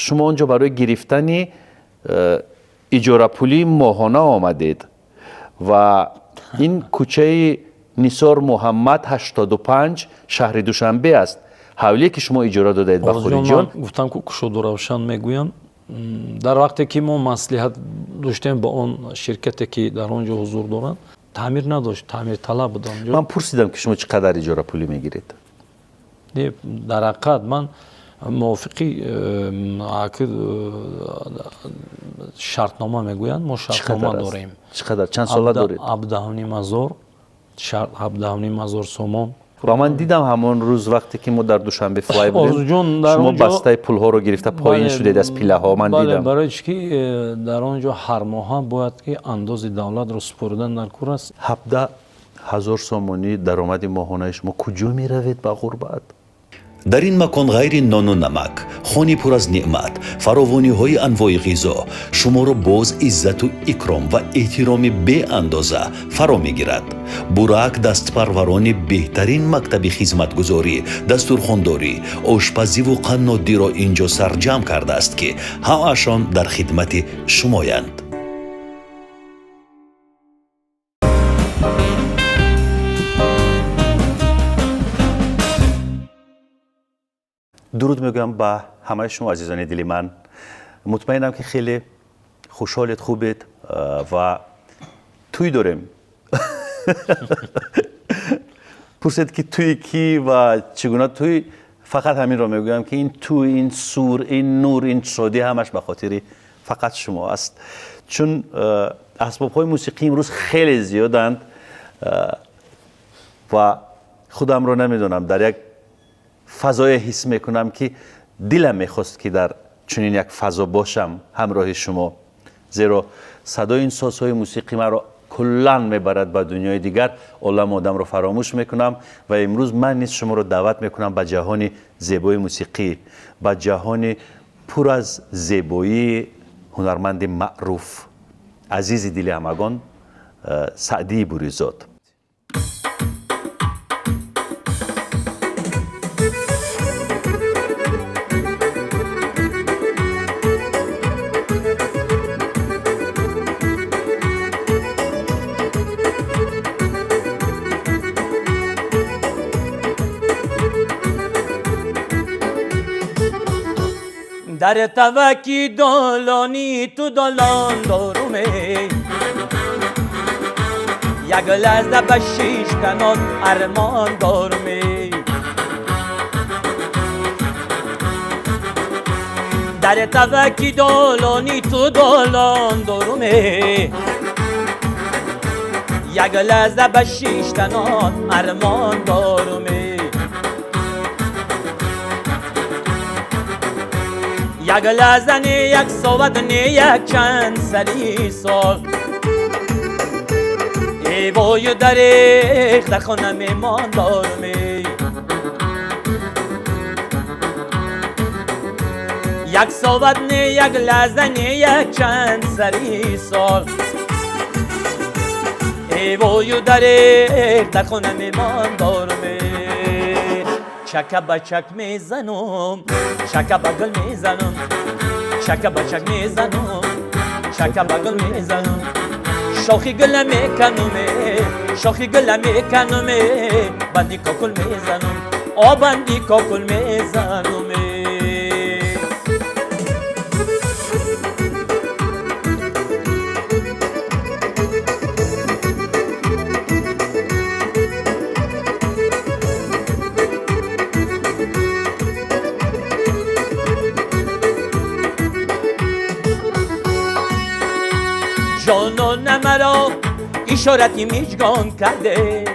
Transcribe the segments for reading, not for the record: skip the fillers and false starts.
شما اونجا برای گرفتن اجاره پولی ماهانه آمدید و این کوچه نیسار محمد 85 شهر دوشنبه است. حوالی که شما اجاره دادید به خلیجان. گفتم که کشود و روشن میگویند در وقتی که ما مصلحت داشتیم با اون شرکتی که در اونجا حضور دارند تعمیر نداشت، تعمیر طلب بود اونجا. من پرسیدم که شما چقدر اجاره پولی میگیرید؟ در حقیقت من موافقی شرطنامه میگویند، ما شرطنامه داریم. چقدر؟ چند ساله دارید؟ 17,500 شرط 17,500 سومان. و من دیدم همون روز وقتی که ما در دوشنبه فلای بودیم شما بسته پول ها رو گرفته پایین شدید از پیله ها. من دیدم. برای که در اونجا هر ماه باید که اندازه دولت رو سپردن در کور است. 17,000 سومانی درآمد ماهانه شما کجا می روید به غربت؟ در این مکان غیر نان و نمک، خانه پر از نعمت، فراوانی های انواع غذا شما را باز عزت و اکرام و احترام به اندازه فرا میگیرد. بورک دستپروران بهترین مکتب خدمتگزاری، دستورخوانداری، آشپزی و قنادی را اینجا سرجم کرده است که همه‌شان در خدمت شمایند. درود میگم به همه شما عزیزان دلی من. مطمئنم که خیلی خوشحالید، خوبید و توی داریم. پرسید که توی کی و چگونه توی؟ فقط همین رو میگم که این توی، این سور، این نور، این شادی همش به خاطر فقط شما است. چون اسباب‌های موسیقی امروز خیلی زیادند و خودم رو نمیدونم در یک فضای حس میکنم که دلم میخواست که در چنین یک فضا باشم همراه شما، زیرا صدای این سازهای موسیقی من رو کلاً میبرد به دنیای دیگر. عالم آدم رو فراموش میکنم و امروز من نیز شما رو دعوت میکنم به جهان زیبای موسیقی، به جهان پر از زیبایی هنرمند معروف عزیز دل همگان سعدی بوریزاد. در توکی دالانی تو دالان دارومه، یک لحظه به شیش کنات ارمان دارومه. در توکی دالانی تو دالان دارومه، یک لحظه به شیش کنات ارمان دارومه. یک لحظه نه، یک ساعت نه، یک چند سری سال ایوای دریخ در خانه میمان دارمی. یک ساعت نه، یک لحظه نه، یک چند سری سال ایوای دریخ در خانه میمان دارمی. چکه با چک میزنم، چکه با گل میزنم، چکه با چک میزنم، چکه با گل میزنم. شاخی گل میکنم، شاخی گل میکنم، بندی کاکل میزنم، بندی کاکل میزنم. جانان مرا اشارتی میجگان کرده،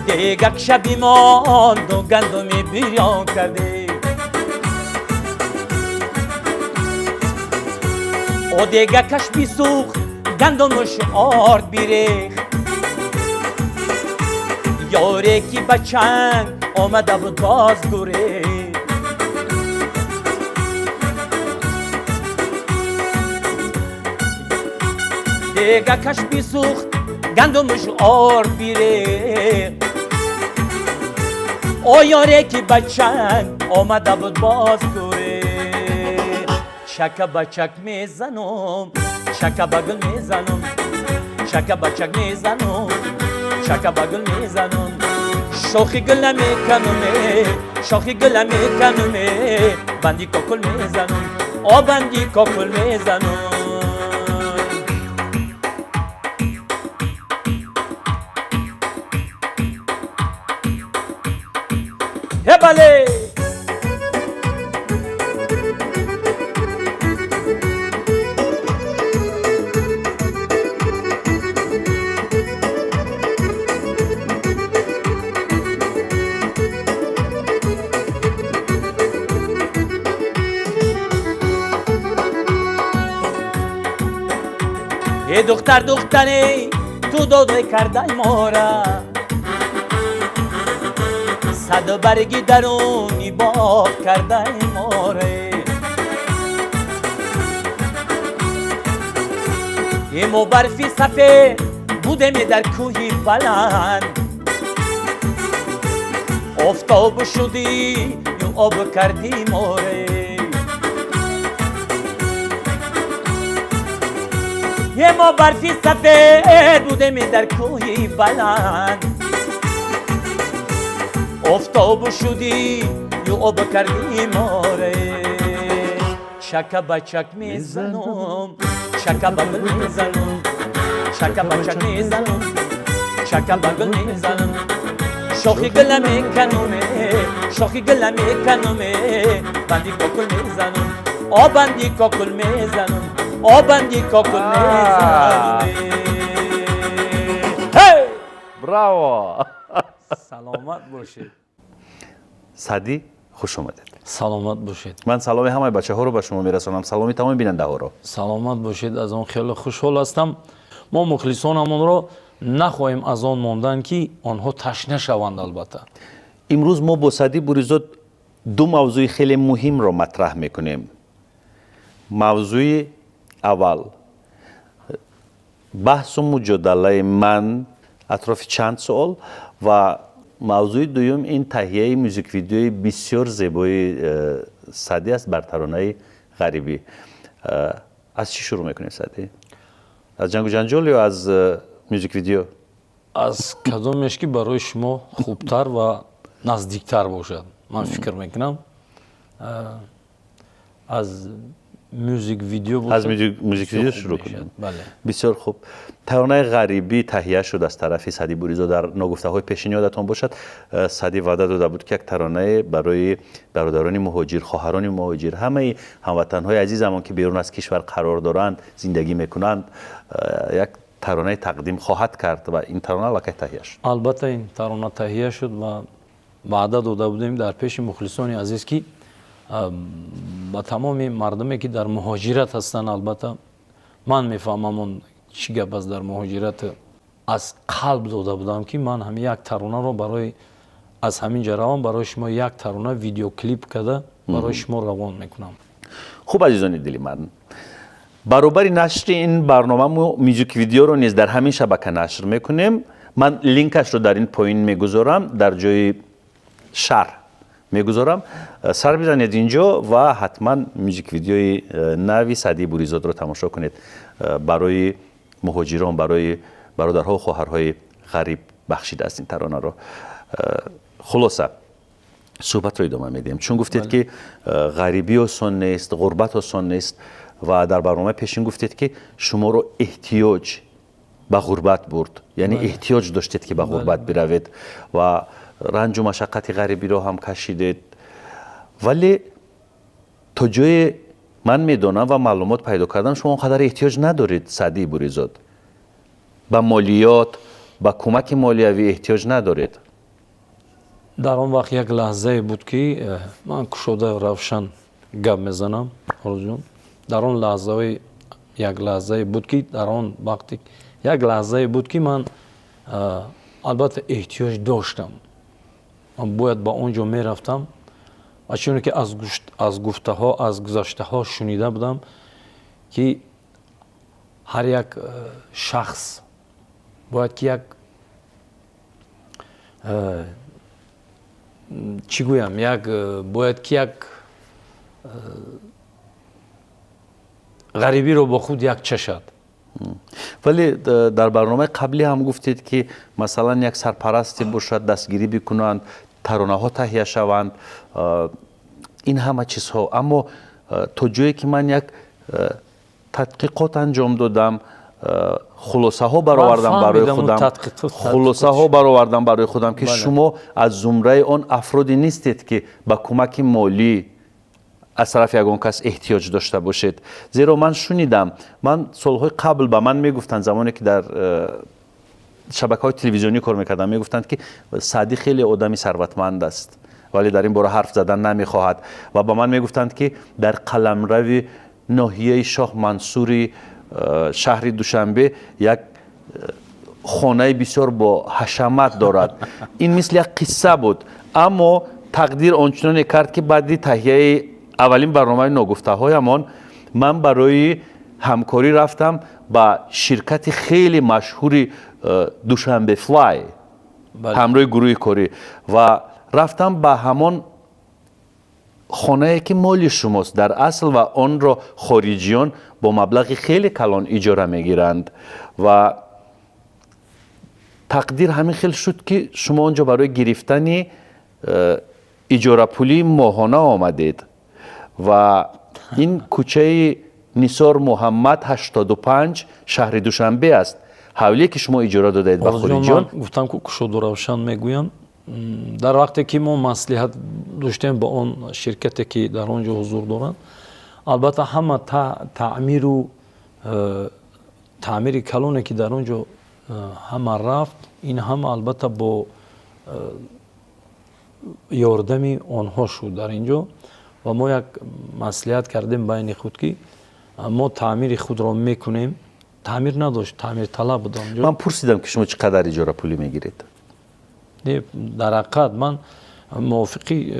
دیگه شبی ماند و گندمی بیان کرده. او دیگه کش بی سوخت گندمش آرد بیریخت. یاره کی بچنگ آمده بود باز دوره، دیگه کش بی سوخت گندمش آرد بیره. او یاره که بچن آمده بود باز دوره چک بچک میزنم چک بگل میزنم چک بچک میزنم چک بگل میزنم شوخی گل میکنم شوخی گل میکنم بندی کوکل میزنم آ بندی کوکل میزنم هه بله ای دختر دختری تو داده کردن مورا صد برگی درونی باد کردن موره یه مو برفی سفید بوده می در کوهی بلند افتاب شدی یو آب کردی موره یه مو برفی سفید بوده می در کوهی بلند افتاب شدی یو آب کردی موره چک بچک میزنم چک بگل میزنم چک بچک میزنم چک بگل میزنم شوخی گل میکنم شوخی گل میکنم بندی کوکل میزنم آ بندی کوکل میزنم آ بندی کوکل میزنم هی براو. سلامت باشید. سعدی خوش اومدید. سلامت باشید. من سلام همه بچه ها رو به شما میرسونم. سلامی تمام بیننده ها رو. سلامت باشید. از آن خیلی خوشحال هستم. ما مخلصانمون رو نخواهیم از آن ماندن که آنها تشنه شوند. البته امروز ما با سعدی بوریزاد دو موضوع خیلی مهم رو مطرح میکنیم. موضوع اول بحث و مجادله من اطراف چند سوال و موضوع دوم این تهیه موزیک ویدیوی بسیار زیبای سعدی است بر ترانه غریبی. از چی شروع میکنیم سعدی؟ از جنگ و جنجال یا از موزیک ویدیو؟ از کدامش که برای شما خوبتر و نزدیکتر باشد. من فکر میکنم از موزیک ویدیو از موزیک ویدیو شروع کنیم. بله. بسیار خوب. ترانه غریبی تهیه شد از طرف سعدی بوریزاد. در ناگفته های پیشین یادتان باشد سعدی وعده داده بود که یک ترانه برای برادران مهاجر، خواهران مهاجر، همه هموطن های عزیزمون که بیرون از کشور قرار دارند، زندگی میکنند، یک ترانه تقدیم خواهد کرد و این ترانه لکه تهیه شد. البته این ترانه تهیه شد و وعده داده بودیم در پیش مخلصان عزیز که با تمام مردمی که در مهاجرت هستن. البته من میفهمم اون چی گپ است در مهاجرت. از قلب داده بودم که من هم یک ترانه رو برای از همین جراوان برای شما یک ترانه ویدیو کلیپ کرده برای شما روان میکنم. خوب عزیزان دلی من، برابر نشر این برنامه موزیک ویدیو رو نیز در همین شبکه نشر میکنیم. من لینکش رو در این پایین میگذارم، در جای شرح میگذارم. سر بزنید اینجا و حتما موزیک ویدیوی نوی سعدی بوریزاد رو تماشا کنید. برای مهاجران، برای برادرها و خواهرهای غریب بخشیده است این ترانه رو. خلاصه صحبت رو ادامه میدیم. چون گفتید که غریبی آسان نیست، غربت آسان نیست و در برنامه پیشین گفتید که شما رو احتیاج به غربت برد. یعنی احتیاج داشتید که به غربت بروید و رنج و مشقت غریبی رو هم کشیدید. ولی تا جای من میدونم و معلومات پیدا کردم شما اونقدر احتیاج ندارید سعدی بوریزاد. به مالیات، به کمک مالیوی احتیاج ندارید. در آن وقت یک لحظه بود که من کشوده روشن گپ میزنم آرزو. در آن لحظه یک لحظه بود که در آن وقتی یک لحظه بود که من البته احتیاج داشتم. من باید با اونجا میرفتم و چون که از گفته ها از گذشته ها شنیده بودم که هر یک شخص باید که یک чӣ гӯям як бояд ки як ғарибиро бо худ як чашад. ولی در برنامه قبلی هم گفتید که مثلا یک سرپرستی باشد، دستگیری بکنند، ترانه ها تهیه شوند، این همه چیزها. اما تا جایی که من یک تحقیقات انجام دادم، خلاصه ها برآوردم برای خودم که شما از زمره اون افرادی نیستید که با کمک مالی از طرف یگان کس احتیاج داشته باشید. زیرا من شنیدم، من سالهای قبل به من میگفتند، زمانی که در شبکه‌های تلویزیونی کار میکردم، میگفتند که سعدی خیلی آدمی ثروتمند است ولی در این باره حرف زدن نمیخواهد. و به من میگفتند که در قلمرو ناحیه شاه منصوری شهر دوشنبه یک خانه بسیار با حشمت دارد. این مثل یک قصه بود، اما تقدیر آنچنانی کرد که بعد تهیه اولین برنامه ناگفته هایمان من برای همکاری رفتم با شرکت خیلی مشهوری دوشنبه فلای، همراه گروه کاری، و رفتم به همان خانه که مال شماست در اصل و آن را خارجیان با مبلغ خیلی کلان اجاره میگیرند و تقدیر همین خیلی شد که شما آنجا برای گرفتن اجاره پولی ماهانه آمدید و این کوچه نثار محمد 85 شهر دوشنبه است. حوالی که شما اجاره دادید به خارجیان. گفتم که کشود روشن میگویم در وقتی که ما مصلحت داشتیم با اون شرکتی که در آنجا حضور دارند، البته همه تعمیر کلونی که در آنجا همه رفت، این هم البته با یاردمی آنها شد در اینجا و ما یک مصلحت کردیم بین خود که ما تعمیر خود را میکنیم. تعمیر نداشت، تعمیر طلب بود آنجا. من پرسیدم که شما چقدر اجاره پولی میگیرید؟ در حقیقت من موافقی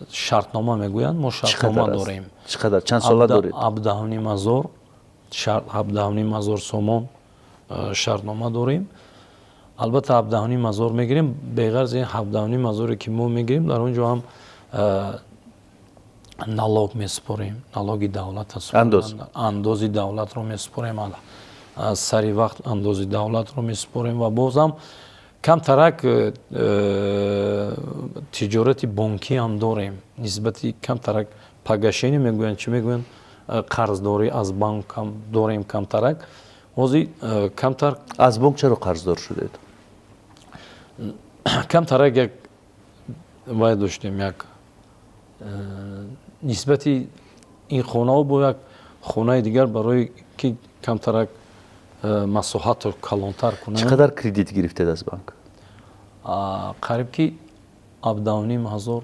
شرطنامه میگویند، ما شرطنامه داریم. چقدر؟ چند ساله دارید؟ 17,500 سومون شرطنامه داریم. البته 17,500 میگیریم. بغیر از این 17,500 که ما میگیریم در اونجا هم налог میسپاریم، налоги دولت هست. اندازی دولت رو میسپاریم، سری وقت اندازی دولت رو میسپاریم و بازم کم ترک تجارت بانکی هم داریم. نسبتی کم ترک پگشینی میگوین، چی میگوین، قرضداری از بانک هم داریم کم ترک. وزی کم ترک از بانک چرا قرضدار شدید؟ کم ترک یک باید داشتیم یک نسبتی این خانه با یک خانه دیگر برای که کم ترک مساحت رو کلانتر کنه. چقدر کردیت گرفتید از بانک؟ قریب که 17,500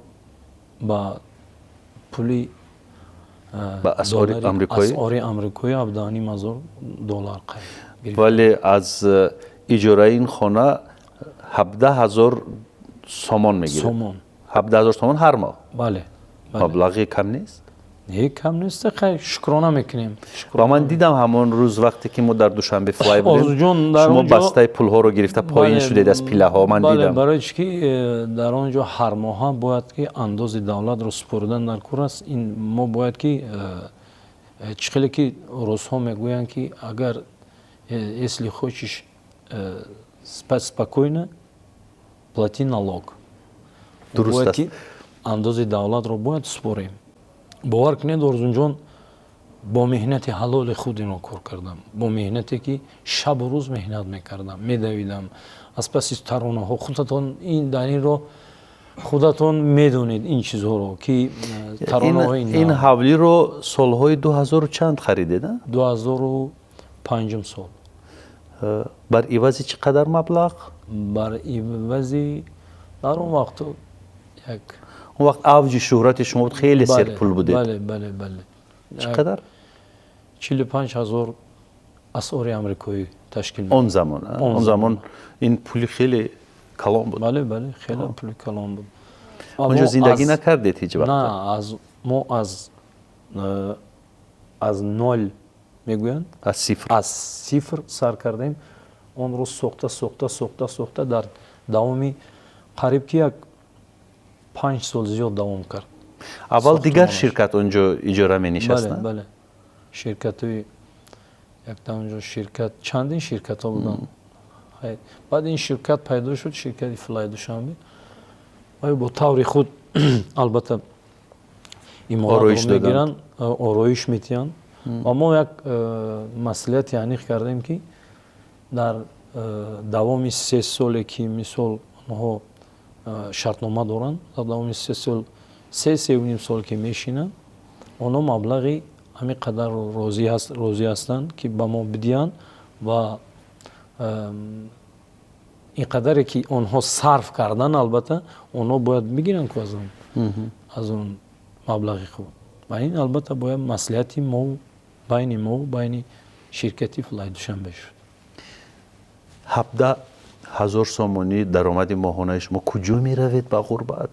با پولی با اسعار امریکایی؟ اسعار امریکایی 17,500 دلار قریب. ولی از اجاره این خانه 17,000 سومون میگیره. 17,000 سومون هر ماه؟ بله. مبلغی کم نیست؟ نه کم نیست، خیلی شکرانه میکنیم. و من دیدم همون روز وقتی که ما در دوشنبه فلای بودیم شما بسته پول ها رو گرفته پایین شدید از پیله ها. من دیدم. برای که در آنجا هر ماه باید که انداز دولت رو سپردن در کور است. این ما باید که چخیلی که روز ها میگوین که اگر если хочешь спать спокойно, плати налог. درست است. اندازی دولت رو باید سپاریم. باور کنید ارزون جان، با مهنت حلال خود اینو کار کردم. با مهنتی که شب و روز مهنت میکردم، میدویدم. از پس ترانه ها خودتون این در این رو خودتون میدونید این چیزها رو که ترانه ها این حولی رو سالهای 2000 چند خریدید؟ 2005 سال. بر عوضی چقدر مبلغ؟ بر عوضی در اون وقت یک اون وقت اوج شهرت شما بود، خیلی سرپول بودید. بله. چقدر؟ 45,000 اسعار امریکایی تشکیل می‌داد. اون زمان این پول خیلی کلان بود. بله خیلی پول کلان بود. اونجا زندگی نکردید هیچ وقت؟ نه، ما از نول میگویند، از صفر سر کردیم. اون رو ساخته در давоми қариб ки як 5 сол зиёд давом кард. اول دیگر ساختمانش. شرکت اونجا اجاره می бале نشستن؟ бале ширкатои якта онҷо ширкат чандин ширкатҳо буданд. баъд ин ширкат пайдо шуд, ширкати Fly Душанбе ва бо таври худ албатта Ороиш иморатро доданд. мегиранд, ороиш метиҳанд ва мо як маслиҳати аниқ кардем ки дар давоми 3 соле ки мисол онҳо шартнома доранд, дар давоми 3 сол 3-3.5 сол ки мешинанд, онҳо маблағи ҳамин қадар розӣ ҳастанд ки ба мо бидиҳанд ва ин қадаре ки онҳо сарф кардан, албатта онҳо бояд бигиранд ку аз он маблағи худ. ва ин албатта бояд маслиҳати мо байни ширкати Fly Душанбе шуд. 17,000 сомонӣ даромади моҳонаи шумо куҷо меравед ба ғурбат?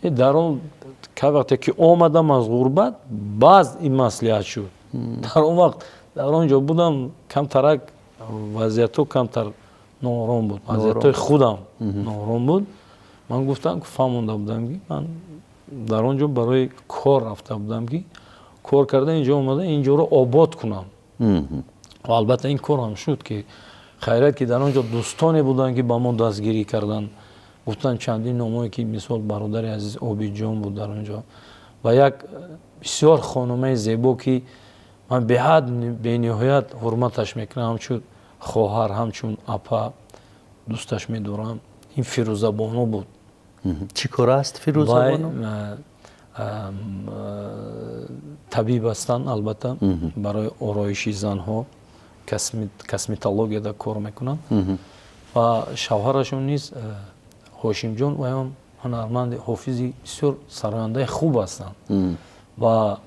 дар он вақте ки омадам аз ғурбат, баъз ин маслиҳат шуд. дар он вақт дар он ҷо будам камтарак вазъиятҳо камтар ноором буд, вазъиятҳои худам ноором буд. ман гуфтам ки фаҳмонда будам ки ман дар он ҷо барои кор рафта будам ки кор карда инҷо омада инҷоро обод кунам. ва албатта ин корам шуд ки хайрат ки дар он ҷо дӯстоне буданд ки ба мо дастгирӣ карданд. гуфтанд чандин номое ки мисол бародари азиз Обидҷон буд дар он ҷо ва як бисёр хонумаи зебо ки ман беҳад бениҳоят ҳурматаш мекунам, ҳамчун хоҳар, ҳамчун апа дӯсташ медорам. ин Фирӯзабоно буд. чӣ кор аст Фирӯзабоно? табиб ҳастанд, албатта барои ороиши занҳо косметологияда кор мекунанд. ва шавҳарашон низ ҳошимҷон ваён ҳунарманди ҳофизи бисёр сарояндаи хуб ҳастанд ва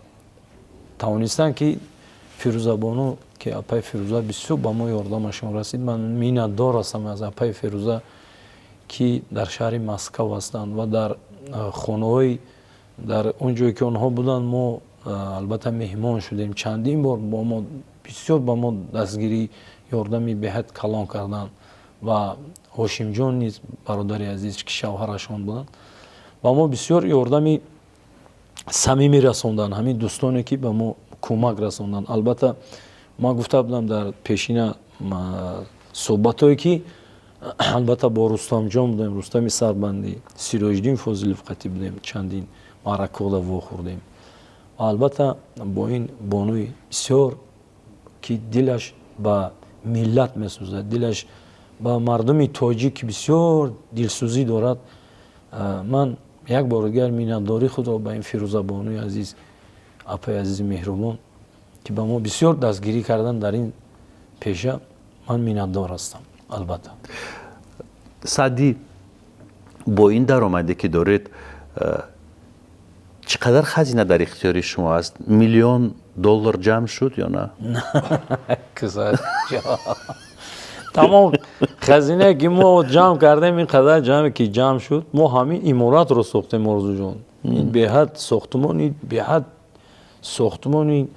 тавонистанд ки Фирӯзабоно ки апаи Фирӯза бисёр ба мо ёрдамашон расид. ман миннатдор ҳастам аз апаи Фирӯза ки дар шаҳри Москав ҳастанд ва дар хонаҳои дар он ҷое ки онҳо буданд мо албатта меҳмон шудем. чандин бор бо мо бисёр ба мо дастгирӣ ёрдами беҳад калон карданд ва ҳошимҷон низ бародари азиз ки шавҳарашон буданд ба мо бисёр ёрдами самимӣ расонданд, ҳамин дӯстоне ки ба мо кӯмак расонданд. албатта ман гуфта будам дар пешина суҳбатҳое ки албатта бо Рустамҷон будем, Рустами Сарбандӣ, Сироҷдин Фозиловқатӣ будем, чандин маъракода вохӯрдем. ва албатта бо ин бонуи бисёр ки дилаш ба миллат месӯзад, дилаш ба мардуми тоҷик бисёр дилсӯзӣ дорад. ман як бор дигар миннатдории худро ба ин Фирӯзабонуи азиз, апаи азизи меҳрубон ки ба мо бисёр дастгирӣ кардан дар ин пеша, ман миннатдор ҳастам. албатта саъдӣ, бо ин даромаде ки доред, чӣ қадар хазина дар ихтиёри шумо аст? $1,000,000 ҷамъ шуд ё на? тамом хазинае ки мо ҷамъ кардем, ин қадар ҷамъе ки ҷамъ шуд, мо ҳамин иморатро сохтем. Орзуҷон, ин беҳад сохтмони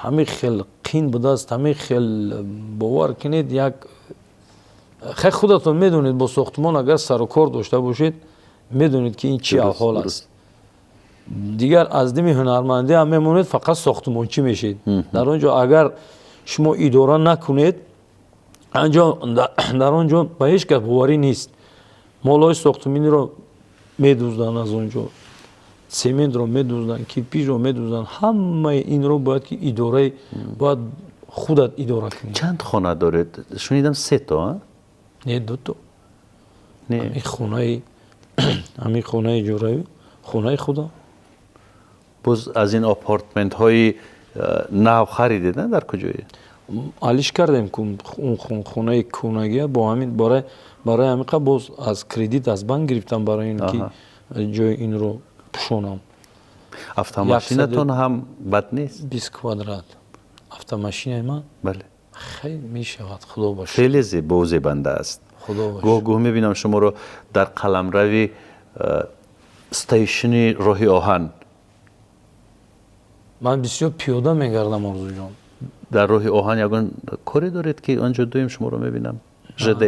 ҳамин хел қин будааст, ҳамин хел бовар кунед, як хай худатон медонед бо сохтмон агар сару кор дошта бошед, медонед ки ин чӣ аҳвол аст. дигар аз дими ҳунармандӣ ҳам мемонед, фақат сохтмончӣ мешед. дар он ҷо агар шумо идора накунед, дар он ҷо ба ҳеҷ кас боварӣ нест. молҳои сохтмониро медузданд, аз он ҷо сементро медузданд, кирпичро медузданд. ҳамаи инро бояд ки идораи бояд худат идора кунед. чанд хона доред? шунидам 3 то? не 2 то. не ҳамин хонаи иҷоравӣ, хонаи худам. боз аз ин апортментҳои нав харидед, на дар куҷое? алиш кардем он хонаи кӯнагия бо ҳамин барои ҳамин қадр боз аз кредит аз банк гирифтам барои ин ки ҷои инро пӯшонам. автомашинатон ҳам бад нест? 20 квадрат автомашинаи ман бале, хеле мешавад. худо бошад, хеле зебо зебанда аст. худо бошад. гоҳ мебинам шуморо дар қаламрави стейшни роҳи оҳан. ман бисёр пиёда мегардам. Орзуҷон, дар роҳи оҳан ягон коре доред ки он ҷо доим шуморо мебинам? жд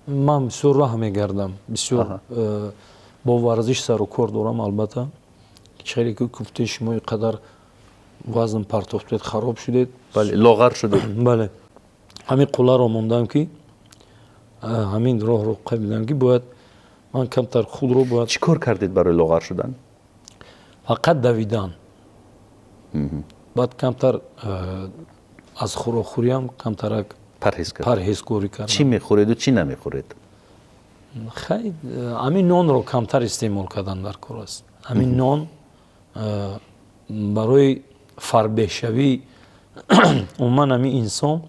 من بسیار راه میگردم بسیار با ورزش سر و کار دارم البته چیزی که گفته شما اینقدر وزن پرتافت خراب شده بله لاغر شده بله همین قولا رو موندم که همین راه رو قبیدم که باید من کمتر خود رو باید چی کار کردید برای لاغر شدن؟ فقط دویدن بعد کمتر از خوراکخوری هم کمتر پرهیزکاری کردم چی میخورید و چی نمیخورید؟ خیلی همین نان رو کمتر استعمال کردن در کار است همین نان برای فربهشوی عموما همین انسان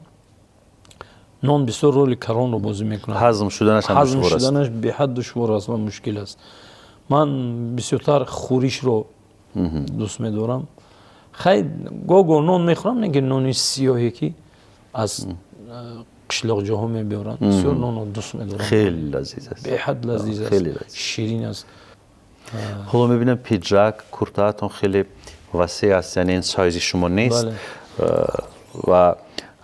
نان بسیار رول کلان رو بازی میکنه هضم شدنش هم هضم دشوار است شدنش به حد دشوار است و مشکل است من بسیارتر خوریش رو دوست میدارم خیلی گاگو نان میخورم نه که نان سیاهی که از قشلاق جاها میبرن بسیار نان رو دوست میدارم خیلی لذیذ است به حد لذیذ است خیلی لذیذ. شیرین است حالا میبینم پیجاک کرتهاتون خیلی وسیع است یعنی این سایز شما نیست و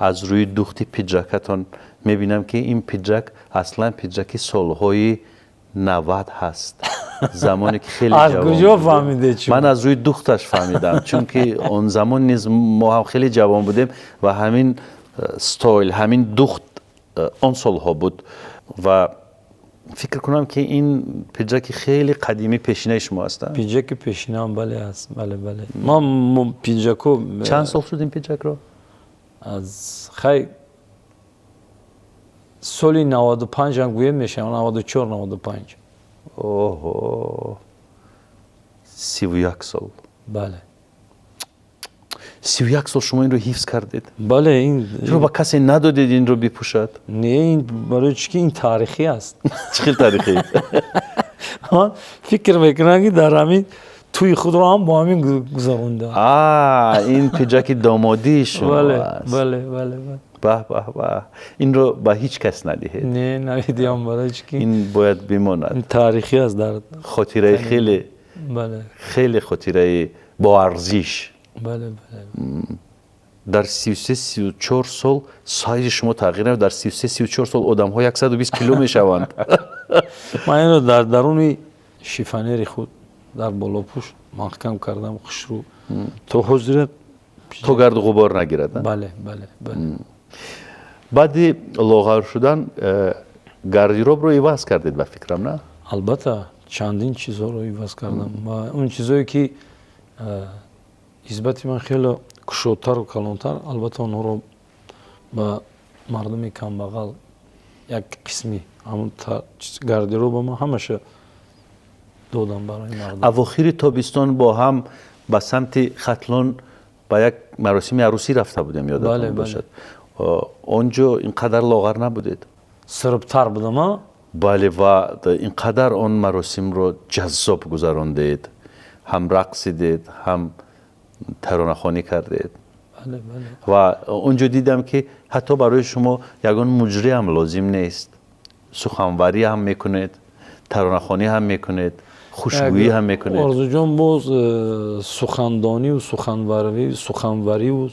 از روی دوختی پیجاکتون میبینم که این پیجاک اصلا پیجاکی سالهای 90 هست زمانی که خیلی از جوان کجا بودیم. فهمیده چون من از روی دوختش فهمیدم چون که اون زمان نیز ما هم خیلی جوان بودیم و همین ستایل همین دوخت اون سالها بود و فکر کنم که این پیجاکی خیلی قدیمی پیشینه شما هستن پیجاک پیشینه هم بله است بله ما پیجاکو چند سال شد این پیجاک رو؟ از خیلی سالی 95 هم گوید میشه 94 95 اوه 31 سال بله 31 سال شما این رو حفظ کردید بله این رو با کسی ندادید این رو بپوشد نه این برای چی که این تاریخی است چه تاریخی من فکر میکنم که در همین توی خود رو هم با همین گذرونده این پیجاکی دامادی شما است بله به این رو با هیچ کس ندهید نه نمیدیم برای چی که این باید بماند تاریخی است در خاطره خیلی بله خیلی خاطره با ارزش بله در 33 34 سال سایز شما تغییر نمی‌کنه در 33 34 سال آدم‌ها 120 کیلو میشوند من اینو در درون شیفانیر خود در بالا پوش محکم کردم خوش رو تو حضرت تو گرد و غبار نگیرد بله بعد لاغر شدن گاردیروب رو عوض کردید به فکرم نه البته چندین چیزها رو عوض کردم و اون چیزایی که نسبت من خیلی کشوتر و کلانتر البته اونها رو با مردم کمبغل یک قسمی همون گاردیروب ما همشه دادم برای مردم اواخر تابستان با هم به سمت ختلان با یک مراسم عروسی رفته بودیم یادتون باشد اونجا اینقدر لاغر نبودید سربتر بودم بله و اینقدر اون مراسم رو جذاب گذراندید هم رقصیدید هم ترانه‌خوانی کردید و اونجا دیدم که حتی برای شما یگان مجری هم لازم نیست سخنوری هم میکنید ترانه‌خوانی هم میکنید خوشگویی هم میکنید آرزو جان باز سخندانی و سخنوری و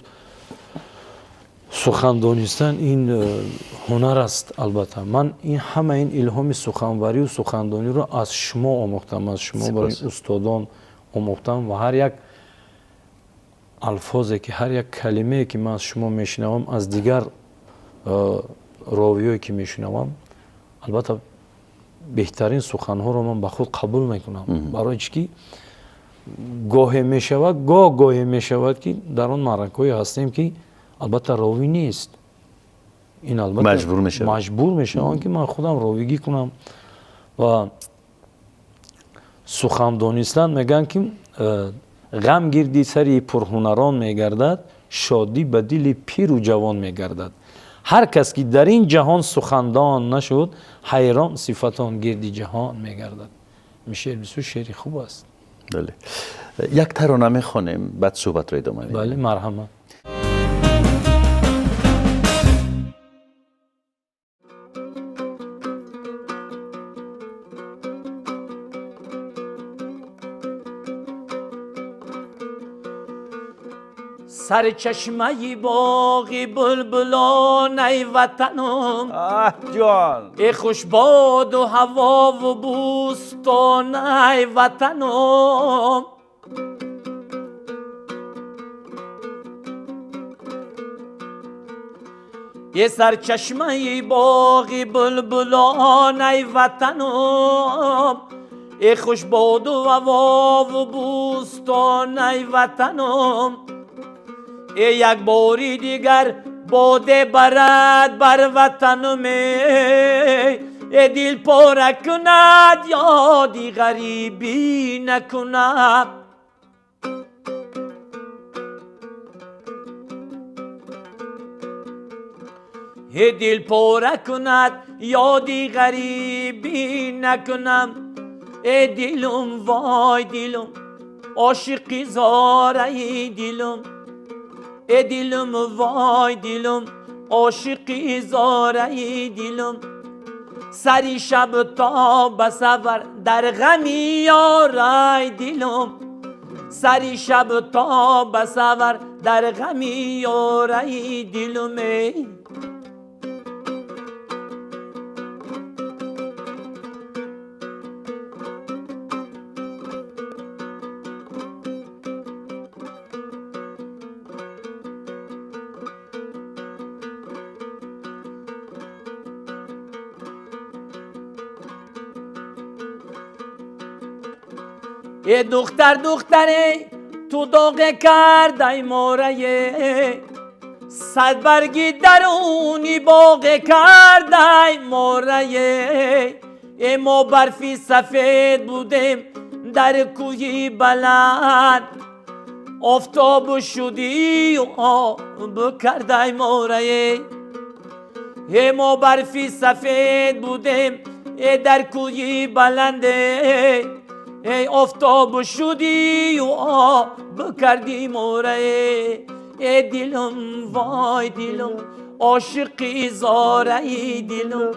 سخندانیستن این هنر است البته من این همه این الهام سخنوری و سخندانی رو از شما آموختم از شما برای استادان آموختم و هر یک الفاظی که هر یک کلمه که من از شما میشنوم از دیگر راویایی که میشنوم البته بهترین سخنها رو من به خود قبول میکنم برای چی گاهی میشود که در اون معرکه‌ای هستیم که البته راوی نیست این البته مجبور میشه که من خودم راویگی کنم و سخندانیستان میگن که غم گردی سری پرهنران میگردد شادی به دل پیر و جوان میگردد هر کس که در این جهان سخندان نشد حیران صفتان گردی جهان میگردد میشل بسیار شعری خوب است بله یک ترانه میخوانیم بعد صحبت رو ادامه میدیم بله مرحمت سرچشمه باغ بلبلان ای وطنم آه جان ای خوش باد و هوا و بوستان ای وطنم ای سرچشمه باغ بلبلان ای وطنم ای خوش باد و هوا و بوستان ای وطنم ای یک باری دیگر باده برد بر وطنم ای دل پاره کند یادی غریبی نکند ای دل پاره کند یادی غریبی نکنم ای دلم وای دلم عاشقی زاره ای دلم ای دلم وای دلم عاشقی زاره ای دلم سری شب تا بسور در غمی یارای دلم سری شب تا بسور در غمی یارای دلم ای دختر دختره تو داغ کرده موره صد برگی درونی باغ کرده موره ای ما برفی سفید بودیم در کوی بلند آفتاب شدی و آب کرده موره ای ما برفی سفید بودیم ای در کوی بلنده ای آفتاب شدی و آب کردی موره ای دلم وای دلم عاشقی زاره ای دلم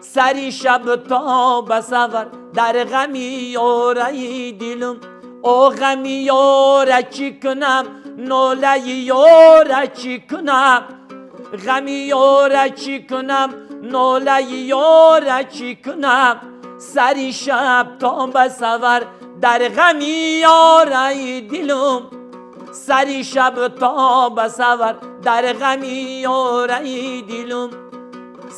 سری شب تا بسور در غمی یاره ای دلم او غمی یاره چی کنم ناله یاره چی کنم غمی یاره چی کنم ناله یاره چی کنم سری شب تا بسور در غمی یاره دلم سری شب تا بسور در غمی یاره دلم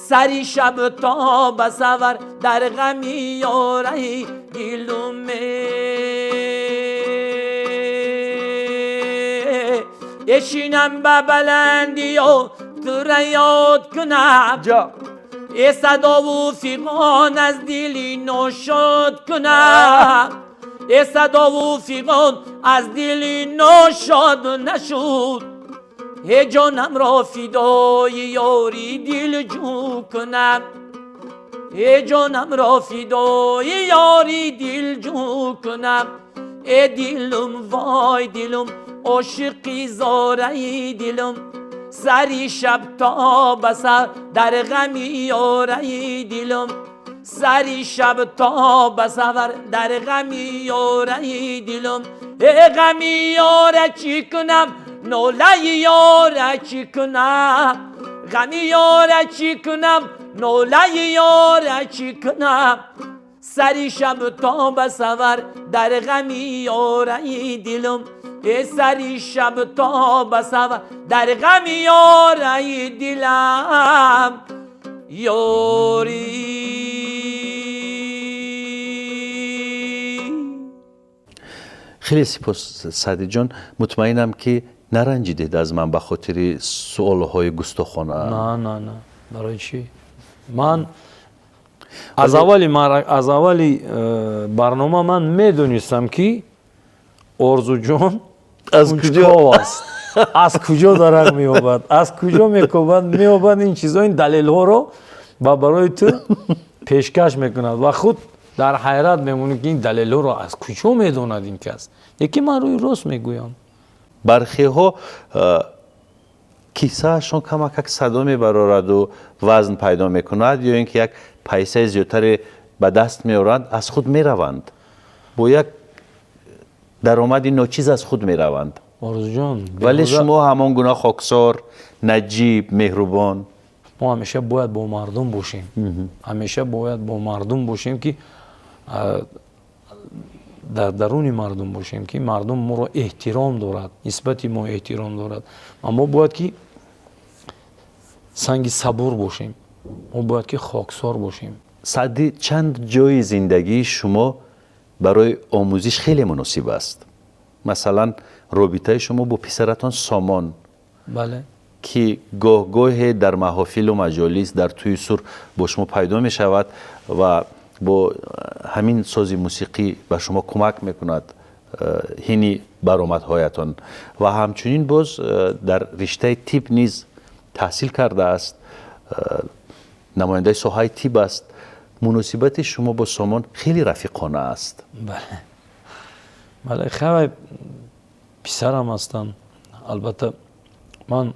سری شب تا بسور در غمی یاره دلم اشینم به بلندی و تو را یاد کنم جا ای صدا و فیغان از دلی ناشاد کنم ای صدا و فیغان از دلی ناشاد نشد ای جانم را فدای یاری دل جو کنم ای جانم را فدای یاری دل جو کنم ای دلم وای دلم عاشقی زاره دلم سری شب تا بسر در غمی یاره دلم سری شب تا بسر در غمی یاره دلم ای غمی یاره چی کنم ناله یاره چی کنم غمی یاره چی کنم ناله یاره چی کنم سری شب تا بسر در غمی یاره دلم ای سری شب تا بسور در غم یاره دلم یاری خیلی سپاس سعدی جان مطمئنم که نرنجیدید از من به خاطر سوالهای گستاخانه نه برای چی من از اولی برنامه من میدونستم که آرزو جان از کجا است از کجا درک مییابد از کجا مییابد این چیزا این دلیل ها رو و برای تو پیشکش میکند و خود در حیرت میمونی که این دلیل ها رو از کجا میدوند این کس یکی من روی راست میگویم برخی ها کیسه هاشون کمک صدا میبرارد و وزن پیدا میکند یا اینکه یک پیسه زیادتر به دست میارند از خود میروند با یک درآمدی ناچیز از خود میروند орзу ҷон, ولی беҳуда شما همان گونه خاکسار، نجیب، مهربان. мо ҳамеша бояд бо мардум бошем. ҳамеша бояд бо мардум бошем, ки дар даруни мардум бошем, ки мардум моро эҳтиром дорад, нисбати мо эҳтиром дорад. ва мо бояд ки санги сабур бошем. мо бояд ки хоксор бошем. سعدی چند جای زندگی شما برای آموزش خیلی مناسب است. مثلا رابطه شما با پسرتان سامان бале که گاه در محافل و مجالس در توی سر با شما پیدا می شود و با همین ساز موسیقی به شما کمک میکند هینی برآمدهایتان و همچنین باز در رشته طب نیز تحصیل کرده است، نماینده ساحه طب است. مناسبت شما با سامان خیلی رفیقانه است. бале бале хеле писарам ҳастанд. албатта ман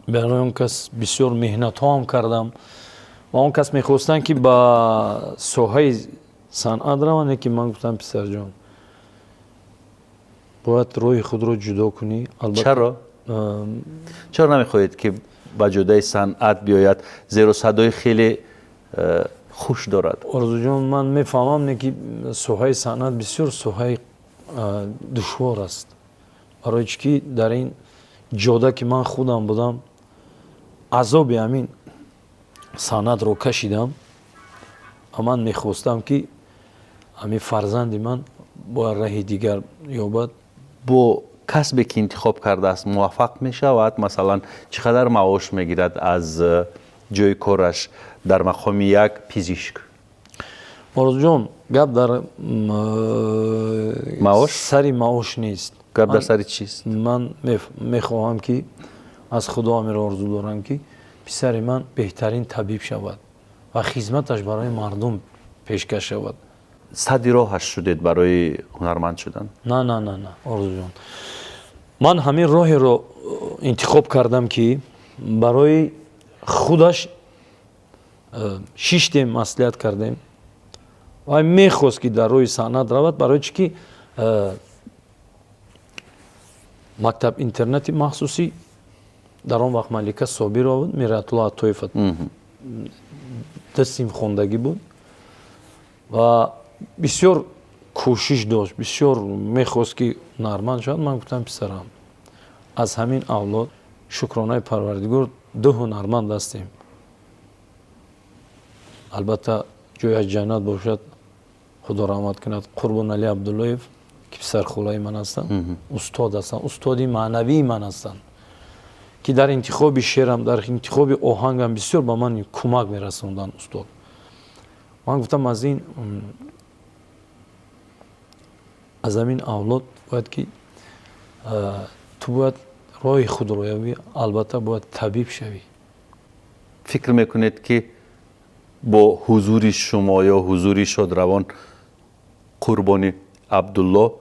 барои он кас бисёр меҳнатҳоам кардам ва он кас мехостанд ки ба соҳаи санъат раванд, ки ман гуфтам писарҷон бояд роҳи худро ҷудо кунӣ. چرا؟ چرا نمیخواهید که با جدای صنعت بیاید؟ زیرا صدای خیلی خوش دارد. орзуҷон, ман мефаҳмам не ки соҳаи санъат бисёр соҳаи душвор аст. барои чӣ ки дар ин ҷода ки ман худам будам азоби ҳамин санъатро кашидам ва ман мехостам ки ҳамин фарзанди ман бояд раҳи дигар ёбад. با کسبی که انتخاب کرده است موفق می شود؟ مثلا چقدر معاش میگیرد از جای کارش در مقام یک پزشک؟ орзуҷон, гап дар маош? сари маош нест. گپ در سر چیست؟ ман мехоҳам ки аз худо ҳамеро орзу дорам ки писари ман беҳтарин табиб шавад ва хизматаш барои мардум пешкаш шавад. صدی راهش شدید برای هنرمند شدن؟ на на на на орзуҷон, ман ҳамин роҳеро интихоб кардам ки барои худаш шиштем маслиҳат кардем ва мехост ки дар роҳи санъат равад, барои чӣ ки мактаб интернати махсусӣ дар он вақт малика собирова буд, миратулло аттоиф дастим хондагӣ буд ва бисёр кӯшиш дошт, бисёр мехост ки ҳунарманд шавад. ман гуфтам писарам, аз ҳамин авлод шукронаи парвардигор ду ҳунарманд ҳастем. албатта ҷояш ҷаннат бошад, худо раҳмат кунад, қурбонали абдуллоев ки писархолаи ман ҳастанд, устод ҳастанд, устоди маънавии ман ҳастанд, ки дар интихоби шеърам, дар интихоби оҳангам бисёр ба ман кӯмак мерасонданд устод. ман гуфтам аз ҳамин авлод бояд ки ту бояд роҳи худро ёбӣ, албатта бояд табиб шавӣ. فکر میکنید که با حضور شما یا حضور شادروان قربانی عبدالله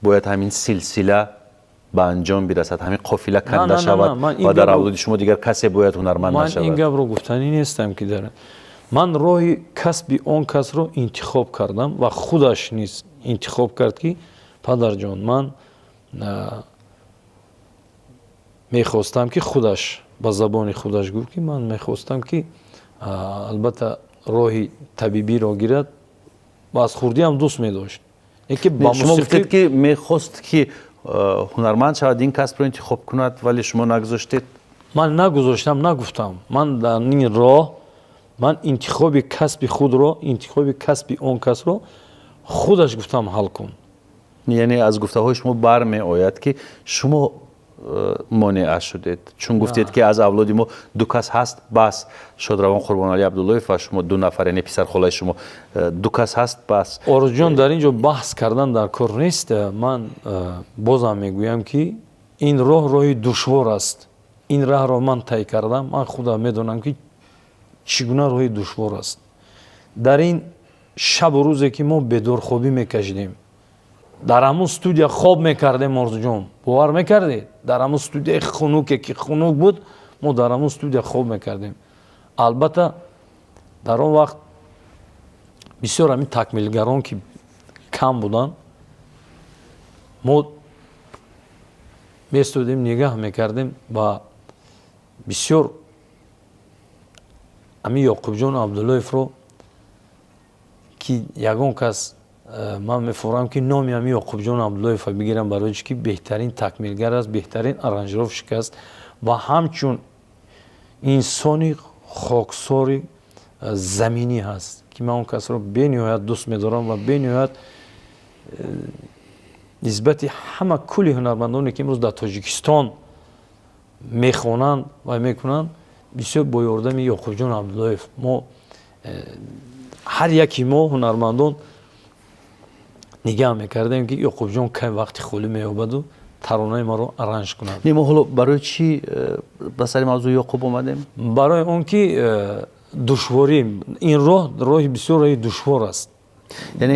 باید همین سلسله به انجام برسد، همین قافله کنده شود و در اولاد شما دیگر کسی باید هنرمند نشود؟ من این گپ رو گفتنی نیستم که دارم. من راهی کسبی اون کس رو انتخاب کردم و خودش نیست انتخاب کرد که پدر جان من میخواستم که خودش با زبان خودش گفت که من میخواستم که البته راهی طبیبی را گیرد و از خوردی هم دوست میداشت. شما گفتید که میخواست که هنرمند شود، این کسب رو انتخاب کند ولی شما نگذاشتید؟ من نگذاشتم، نگفتم. من در این راه من انتخاب کسب خود رو، انتخاب کسب اون کس رو خودش گفتم حل کن. یعنی از گفته های شما برمی آید که شما مانع شدید، چون گفتید که از اولاد ما دو کس هست، بس شادروان قربانعلی عبدالله و شما دو نفر، یعنی پسر خالای شما دو کس هست بس. آرزو جان در اینجا بحث کردن در کار نیست. من بازم میگویم که این راه دشوار است. این راه را من طی کردم، من خودم میدونم که چگونه راه دشوار است. در این شب و روزی که ما بدور خوابی میکشیدیم، در همون استودیو خواب میکردیم. آرزو جان باور میکردید؟ در همون استودیو خنوکی که خنوک بود، ما در همون استودیو خواب میکردیم. البته در اون وقت بسیار همین تکمیلگران که کم بودن، мо местудем нигаҳ мекардем ба бисёр ами Ёқубҷон Абдуллоевро ки ягон кас ман мефурам ки номи ами Ёқубҷон Абдуллоевро бигирам барои чӣ ки беҳтарин такмилгар аст, беҳтарин аранҷировщик аст ва ҳамчун инсони хоксори заминӣ ҳаст ки ман он касро бениҳоят дӯст медорам ва бениҳоят нисбати ҳама кулли ҳунармандоне ки имрӯз дар Тоҷикистон мехонанд ва мекунанд бисёр бо ёрдами Ёқубҷон Абдуллоев мо ҳар яки мо ҳунармандон нигаҳ мекардем ки Ёқубҷон кай вақти холӣ меёбаду таронаи маро аранж кунад. мо ҳоло барои чӣ ба сари мавзӯи Ёқуб омадем? барои он ки душворӣ ин роҳи бисёр роҳи душвор аст. яъне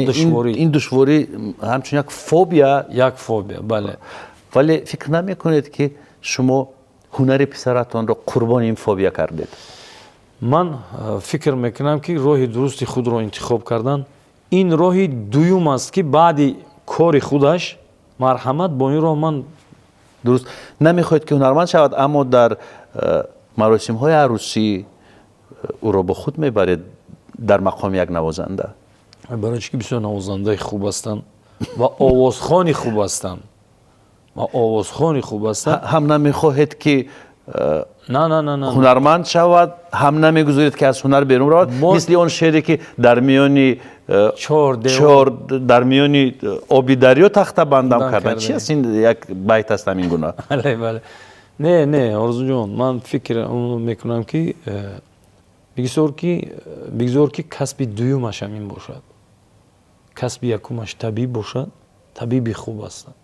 ин душворӣ ҳамчун як фобия. як фобия, бале. вале фикр намекунед ки шумо ҳунари писаратонро қурбони ин фобия кардед? ман фикр мекунам ки роҳи дурусти худро интихоб кардан ин роҳи дуюм аст ки баъди кори худаш марҳамат бо ин роҳ ман дуруст намехоҳед ки ҳунарманд шавад, аммо дар маросимҳои арӯсӣ ӯро бо худ мебаред дар мақоми як навозанда. барои чӣ ки бисёр навозандаи хуб ҳастанд ва овозхони хуб ҳастанд ҳам намехоҳед ки на ҳунарманд шавад, ҳам намегузоред ки аз ҳунар берун равад, мисли он шеъре ки дар миёни дар миёни оби дарё тахтабандам кардан. Чи аст ин як байт аст ҳамин гуна? бале. не орзуҷон, ман фикр мекунам ки бигзор ки касби дуюмаш ҳамин бошад. касби якумаш табиб бошад, табиби хуб ҳастад.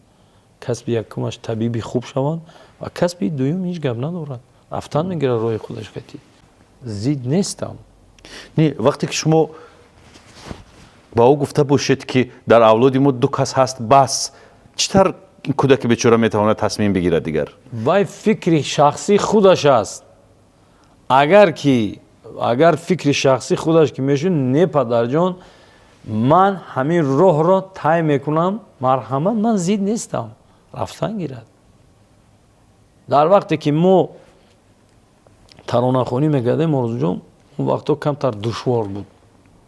касби якумаш табиби хуб шаванд ва касби дуюм ҳеҷ гап надорад. рафтан мегирад роҳи худаш қатӣ. зид нестам. не вақте ки шумо ба ӯ гуфта бошед ки дар авлоди мо ду кас ҳаст бас, чӣ тар ин кӯдаки бечора метавонад тасмим бигирад дигар? вай фикри шахсии худаш аст. агар фикри шахсии худаш ки мешуд, не падарҷон, ман ҳамин роҳро тай мекунам, марҳамат, ман зид нестам, рафтан гирад. дар вақте ки мо таронахонӣ мекардем, орзуҷон, он вақтҳо камтар душвор буд.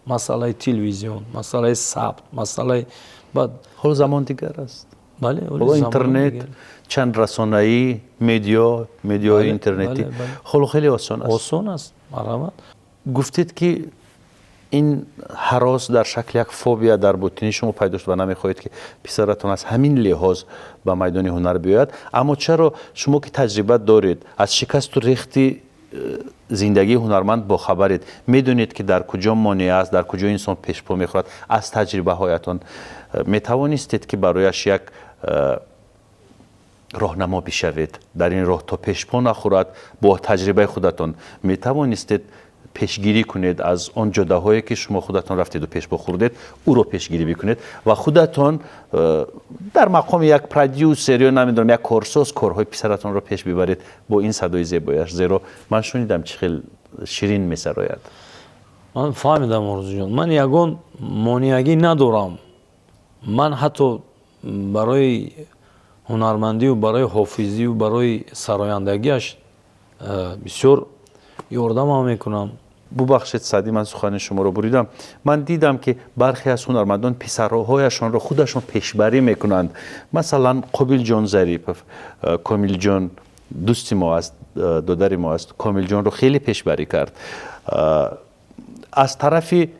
масъалаи телевизион, масъалаи сабт, масъалаи ҳоло замон дигар аст. бале, ҳоло интернет, чандрасонаӣ, медиаҳои интернетӣ, ҳоло хеле осон аст. марҳамат. гуфтед ки ин ҳарос дар шакли як фобия дар ботини шумо пайдо шуд ва намехоҳед ки писаратон аз ҳамин лиҳоз ба майдони ҳунар биёяд. Аммо чаро шумо ки таҷриба доред, аз шикасту рехти зиндагии ҳунарманд бохабаред, медонед ки дар куҷо монеа аст, дар куҷо инсон пешпо мехӯрад, аз таҷрибаҳоятон метавонистед ки барояш як роҳнамо бишавед, дар ин роҳ то пешпо нахӯрад, бо таҷрибаи худатон метавонистед пешгирӣ кунед аз он ҷодаҳое ки шумо худатон рафтеду пешпо хӯрдед, ӯро пешгирӣ бикунед ва худатон дар мақоми як продюсер ё намедонам як корсоз корҳои писаратонро пеш бибаред бо ин садои зебояш. зеро ман шунидам чӣ хел ширин месарояд. ман фаҳмидам орзуҷон, ман ягон монеагӣ надорам. ман ҳатто барои ҳунармандию, барои ҳофизию, барои сарояндагиаш бисёр ёрдамам мекунам. бубахшед саъди, ман сухани шуморо буридам. ман дидам ки бархе аз ҳунармандон писарҳояшонро худашон пешбарӣ мекунанд. масалан Қобилҷон Зарипов, Комилҷон дӯсти мо аст, додари мо аст, Комилҷонро хеле пешбарӣ кард. аз тарафи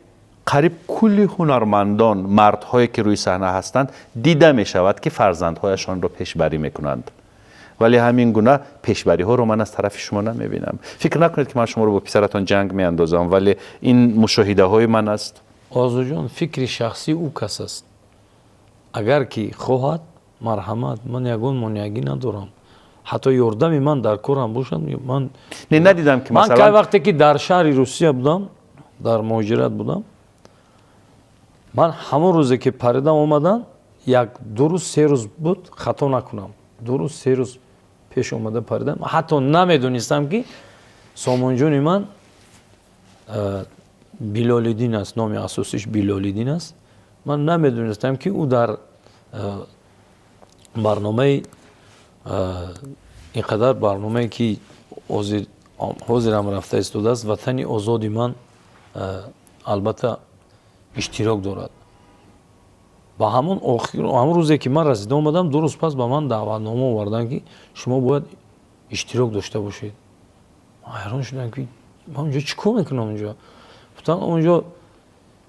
қариб кулли ҳунармандон, мардҳое ки рӯи саҳна ҳастанд, дида мешавад ки фарзандҳояшонро пешбарӣ мекунанд. вале ҳамин гуна пешбариҳоро ман аз тарафи шумо намебинам. фикр накунед ки ман шуморо бо писаратон ҷанг меандозам, вале ин мушоҳидаҳои ман аст. орзуҷон, фикри шахсии ӯ кас аст. агар ки хоҳад, марҳамат, ман ягон монеагӣ надорам. ҳатто ёрдами ман дар корам бошад, ман надидам ки ман кай вақте ки дар шаҳри Русия будам, дар муҳоҷират будам, ман ҳамон рӯзе ки паридам омадан, як ду рӯз се рӯз буд хато накунам. ду рӯз се рӯз пеш омада паридам. ҳатто намедонистам ки сомонҷони ман Билолиддин аст, номи асосиш Билолиддин аст. ман намедонистам ки ӯ дар барномаи инқадар барномае ки ҳозирам рафта истодааст ватани озоди ман албатта иштирок дорад. ба ҳамон рӯзе ки ман расида омадам 2 рӯз пас ба ман даъватнома оварданд ки шумо бояд иштирок дошта бошед. ҳайрон шудам ки ман онҷо чӣ кор мекунам онҷо? гуфтам онҷо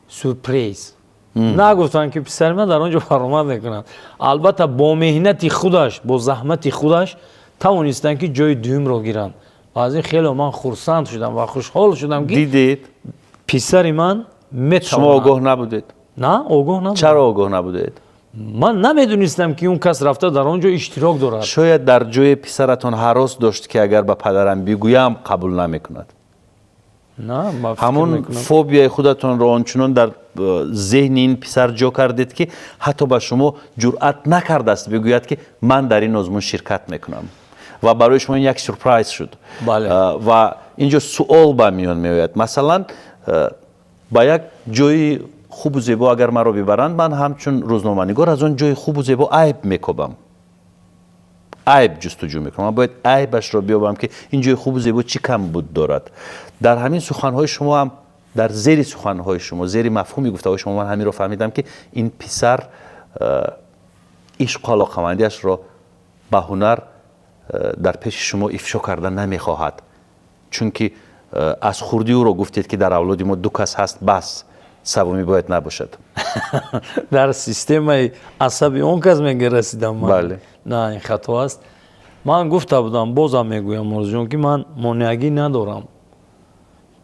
сюрприз. нагуфтанд ки писари ман дар онҷо баромад мекунад. албатта бо меҳнати худаш бо заҳмати худаш тавонистанд ки ҷои дуюмро гиранд. ва аз ин хеле ман хурсанд шудам ва хушҳол шудам ки дидед писари ман метавонад. шумо огоҳ набудед? на огоҳ набудам. чаро огоҳ набудед? ман намедонистам ки он кас рафта дар он ҷо иштирок дорад. шояд дар ҷои писаратон ҳарос дошт ки агар ба падарам бигӯям қабул намекунад. на ма фикр ҳамон мекунам. фобияи худатонро ончунон дар зеҳни ин писар ҷо кардед ки ҳатто ба шумо ҷуръат накардааст бигӯяд ки ман дар ин озмун ширкат мекунам ва барои шумо ин як сюрпрайз шуд. Бале. ва инҷо суол ба миён меояд. масалан ба як ҷои хубу зебо агар маро бибаранд ман ҳамчун рӯзноманигор аз он ҷои хубу зебо айб мекобам. айб ҷустуҷӯ мекунам. ман бояд айбашро биёбам ки ин ҷои хубу зебо чӣ камбуд дорад. дар ҳамин суханҳои шумо ҳам дар зери суханҳои шумо зери мафҳуми гуфтаҳои шумо ман ҳаминро фаҳмидам ки ин писар ишқу алоқамандиашро ба ҳунар дар пеши шумо ифшо карда намехоҳад. чунки аз хурдии ӯро гуфтед ки дар авлоди мо 2 кас ҳаст бас савуми бояд набошад. дар системаи асаби он кас мега расидам ман. Бале. на ин хато аст. ман гуфта будам бозам мегӯям мурзиҷон ки ман монеагӣ надорам.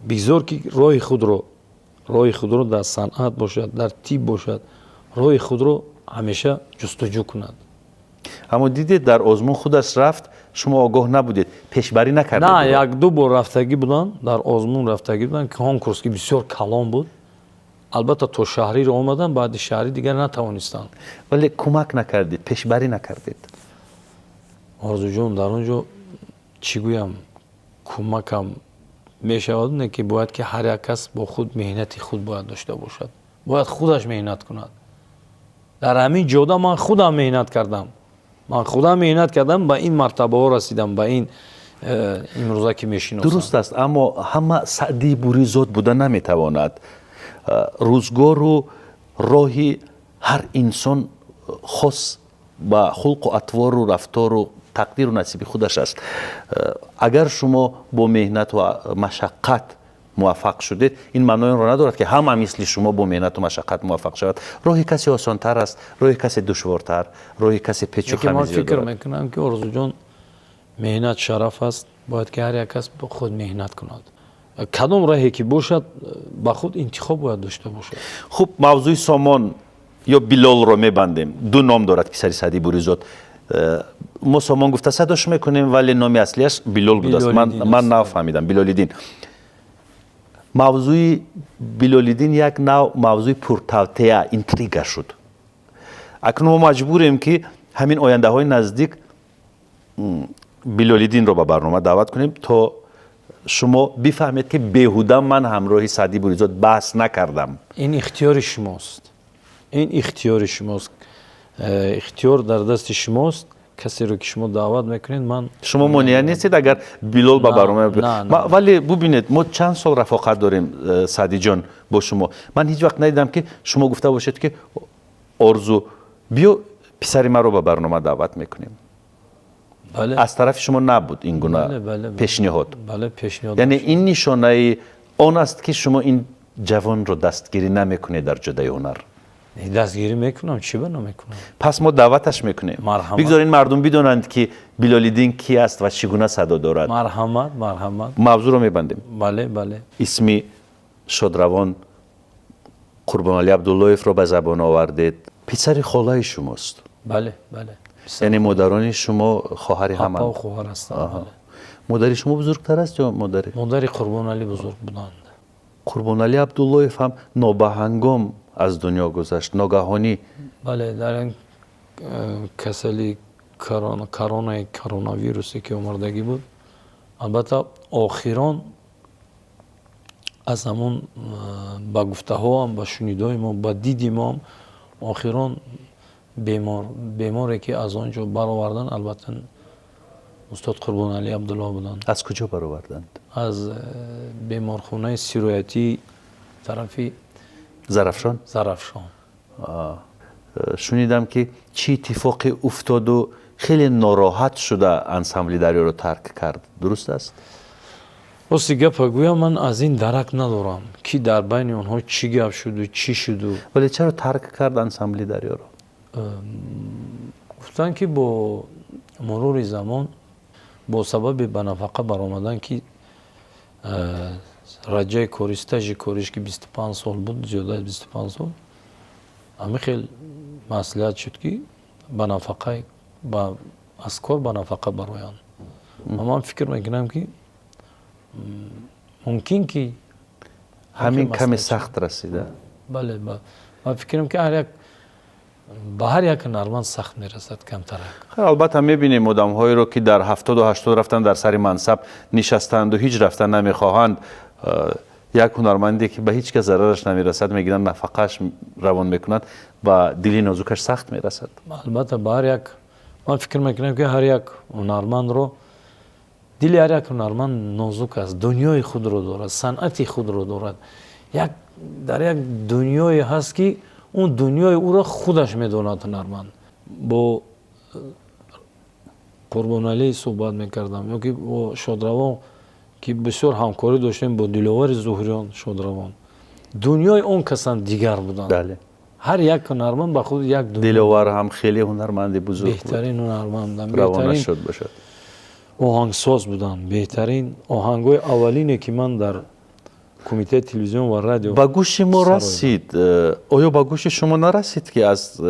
бигзор ки роҳи худро дар санъат бошад дар тиб бошад роҳи худро ҳамеша ҷустуҷӯ кунад. аммо дидед дар озмун худаш рафт шумо огоҳ набудед пешбарӣ накардед? на як ду бор рафтагӣ буданд дар озмун рафтагӣ буданд конкурс ки бисёр калон буд. албатта то шаҳриро омаданд баъди шаҳри дигар натавонистанд. вале кӯмак накардед пешбарӣ накардед? орзуҷон дар он ҷо чӣ гӯям кӯмакам мешавад не ки бояд ки ҳар як кас бо худ меҳнати худ бояд дошта бошад. бояд худаш меҳнат кунад. дар ҳамин ҷода ман худам меҳнат кардам. ба ин мартабаҳо расидам ба ин имрӯза ки мешиносам. дуруст аст аммо ҳама саъдии буризод буда наметавонад. рӯзгору роҳи ҳар инсон хос ба хулқу атвору рафтору тақдиру насиби худаш аст. агар шумо бо меҳнат ва машаққат муваффақ шудед ин маънои онро надорад ки ҳама мисли шумо бо меҳнату машаққат муваффақ шавад. роҳи касе осонтар аст роҳи касе душвортар роҳи касе печу ман хамизи фикр дорад. мекунам ки орзуҷон меҳнат шараф аст. бояд ки ҳар як кас бо худ меҳнат кунад. кадом раҳе ки бошад ба худ интихоб бояд дошта бошад. хуб мавзӯи сомон ё билолро мебандем. 2 ном дорад писари Саъдии Буризод. мо сомон гуфта садош мекунем вале номи аслиаш билол будааст. ман нафаҳмидам. билолиддин. мавзӯи билолиддин як нав мавзӯи пуртавтеа интрига шуд. акнун мо маҷбурем ки ҳамин ояндаҳои наздик билолиддинро ба барнома даъват кунем то шумо бифаҳмед ки беҳуда ман ҳамроҳи Саъдии Буризод баҳс накардам. ин ихтиёри шумост. ихтиёр дар дасти шумост. касеро ки шумо даъват мекунед ман шумо монеа нестед агар билол ба барома вале бубинед мо чанд сол рафоқат дорем Саъдиҷон бо шумо. ман ҳеҷ вақт надидам ки шумо гуфта бошед ки орзу биё писари маро ба барнома даъват мекунем. аз тарафи шумо набуд ин гуна пешниҳод. яъне ин нишонаи он аст ки шумо ин ҷавонро дастгирӣ намекунед дар ҷодаи ҳунар. дастгирӣ мекунам чӣ ба намекунам. пас мо даъваташ мекунем. бигзоред мардум бидонанд ки билолиддин ки аст ва чӣ гуна садо дорад. марҳамат. мавзӯъро мебандем. бале. исми шодравон Қурбонали Абдуллоевро ба забон овардед. писари холаи шумост. бале. яъне модарони шумо хоҳари ҳаманд. папа хоҳар ҳастанд. модари шумо бузургтар аст ё модари Қурбонали бузург буданд. Қурбонали Абдуллоев ҳам нобаҳангом аз дунё гузашт ногаҳонӣ. бале дар ин касали коронавирусе ки омардагӣ буд албатта охирон аз ҳамон ба гуфтаҳоам ба шунидои мо ба диди мо охирон بیماری که از آنجا برآوردن البته استاد قربان علی عبدالله بودند. از کجا برآوردند؟ از بیمارخانه سیرویتی طرفی زرافشان؟ زرافشان. شنیدم که چی اتفاقی افتاد و خیلی ناراحت شده انسامبل دریا رو ترک کرد، درست است؟ راستی گپ گویم من از این درک ندارم که در بین آنها چی گپ شد و چی شد و ولی چرا ترک کرد انسامبل دریا رو؟ گفتن که با مرور زمان با سبب بنفقه برآمدن که رجای کاری استاژ کاریش که 25 سال بود، زیاده از 25 سال، همه خیلی مصلحت شد که بنفقه از کار بنفقه برآیند. من فکر میکنم که ممکن که همین کمی سخت رسیده. بله من فکرم که به هر یک هنرمند سخت میرسد کمتر. خیر البته میبینیم آدم هایی رو که در 70 و 80 رفتن در سر منصب نشستند و هیچ رفتن نمیخواهند. یک هنرمندی که به هیچ کس ضررش نمیرسد میگیرن نفقهش روان میکنند و دلی نازکش سخت میرسد. البته به هر یک من فکر میکنم که هر یک هنرمند رو دل هر یک هنرمند نازک است، دنیای خود رو دارد، صنعت خود رو دارد. در یک دنیای هست که اون دنیای او را خودش میداند هنرمند. با قربان علی صحبت میکردم یا که با شادروان که بسیار همکاری داشتیم با دلاور زهریان شادروان. دنیای اون کسان دیگر بودند. بله. هر یک هنرمند به خود یک دنیا. دلاور هم خیلی هنرمند بزرگ بود. بهترین هنرمند، روانش شد باشد. آهنگساز بودن. بهترین آهنگای اولینه که من در کمیته تلویزیون و رادیو با گوش ما رسید. آیا با گوش شما نرسید که از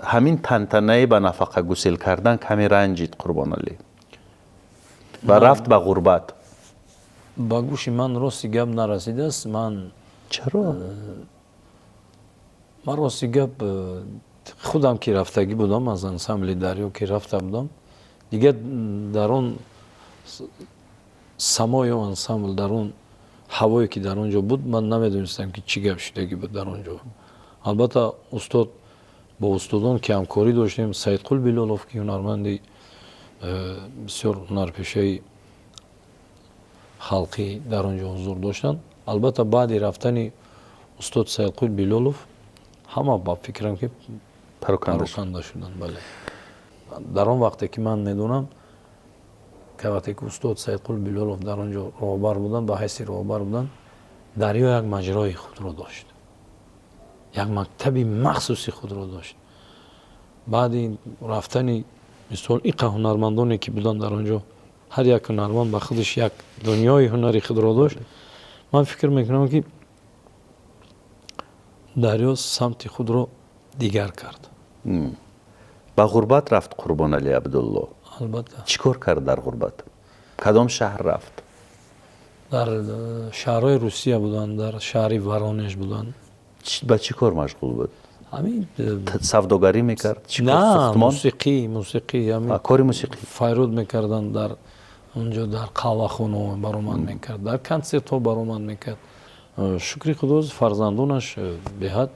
همین تنتنه به نفقه گسیل کردن کمی رنجید قربان علی و رفت به غربت؟ با گوش من راستی گپ نرسیده است. چرا؟ من راستی گپ خودم که رفتگی بودم، از انسامبل دریا که رفته بودم دیگه، در اون سمای اون انسامبل، در اون هوایی که در اونجا بود، من نمیدونستم که چی گپ شدگی بود در اونجا. البته استاد با استادان که همکاری داشتیم، سیدقل بلالوف که هنرمندی بسیار هنرپیشه خلقی در اونجا حضور داشتن. البته بعد رفتن استاد سیدقل بلالوف همه با فکرم که پراکنده شدن. بله. در اون وقتی که من میدونم که وقتی که استاد سیدقل بلالوف در اونجا راهبر بودن، به حیث راهبر بودن، دریا یک مجرای خود را داشت، یک مکتبی مخصوصی خود را داشت. بعد این رفتن مثال این هنرمندانی که بودن در اونجا، هر یک هنرمند به خودش یک دنیای هنری خود را داشت. من فکر میکنم که دریا سمت خود را دیگر کرد. به غربت رفت قربان علی عبدالله. البته. چیکار کرد در غربت؟ کدام شهر رفت؟ در شهرهای روسیه بودن، در شهری ورانش بودن. به چی کار مشغول بود؟ همین سوداگری میکرد؟ نه، موسیقی همین کار موسیقی فیرود میکردن. در اونجا در قهوه خونه برآمد میکرد، در کنسرت ها برآمد میکرد. شکر خدا فرزندانش بهت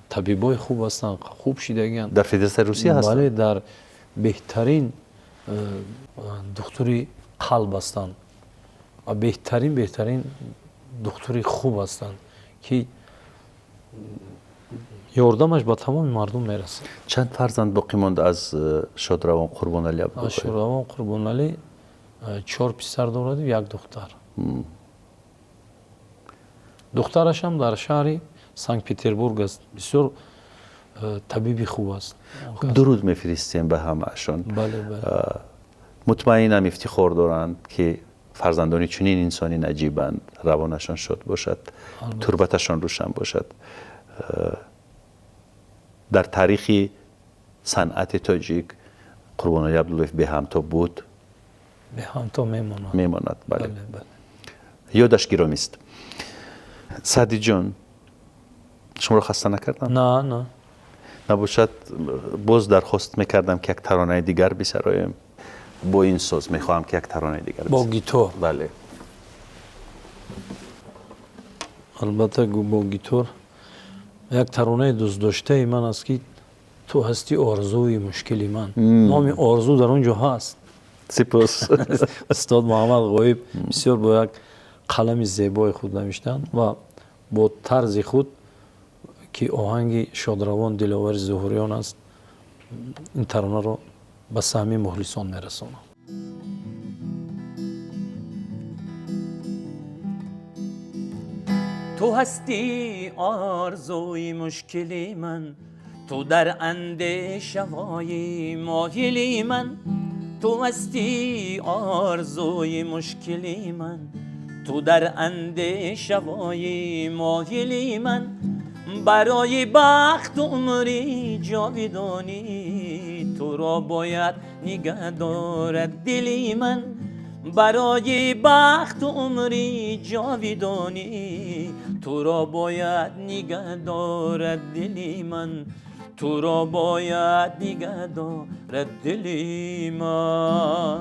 طبیبای خوب هستند، خوب شدگی‌اند. در فدراسیون روسیه هستند؟ بله، در بهترین دکتری قلب هستند و بهترین دکتری خوب هستند که یاردمش با تمام مردم میرسه. چند فرزند باقی ماند از شادروان قربان علی عبدالله؟ شادروان قربان علی 4 پسر دارد و 1 دختر. دخترش هم در شهر سنت پتربورگ است، بسیار طبیبی خوب است. درود میفرستیم به همه‌شان. بله. مطمئنم افتخار دارند که فرزندانی چنین انسانی نجیبند، روانشان شاد باشد، تربتشان روشن باشد. در تاریخ صنعت تاجیک قربان علی عبدالله به همتا بود، به همتا میماند. بله. یادش گرامی است. سعدی جان، شما رو خسته نکردم؟ نه نباشد باز درخواست میکردم که یک ترانه دیگر بسرایم. با این ساز میخواهم که یک ترانه دیگر با گیتار. بله. البته با گیتار یک ترانه دوست داشته من است که تو هستی آرزوی مشکلی من. نام آرزو در اونجا هست. سپاس. استاد محمد غایب بسیار با یک قلم زیبای خود نوشتند و با طرز خود که آهنگ شادروان دلاور ظهوریان است این ترانه را به سهمی مخلصان میرسانم. تو هستی آرزوی مشکلی من، تو در اندیشه‌های ماهلی من. تو هستی آرزوی مشکلی من، تو در اندیشه‌های ماهلی من. برای بخت و عمری جاودانی تو را باید نگه دارد دلی من. برای بخت و عمری جاودانی تو را باید نگه دارد دلی من. تو را باید نگه دارد دلی من.